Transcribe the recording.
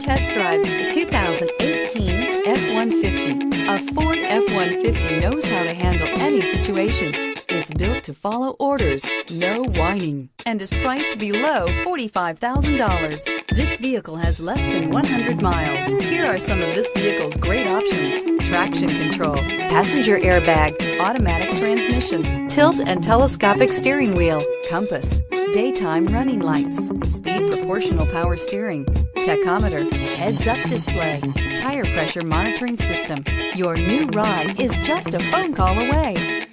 test drive the 2018 F-150. A Ford F-150 knows how to handle any situation. It's built to follow orders, no whining, and is priced below $45,000. This vehicle has less than 100 miles. Here are some of this vehicle's great options: traction control, passenger airbag, automatic transmission, tilt and telescopic steering wheel, compass, daytime running lights, speed proportional power steering, tachometer, heads-up display, tire pressure monitoring system. Your new ride is just a phone call away.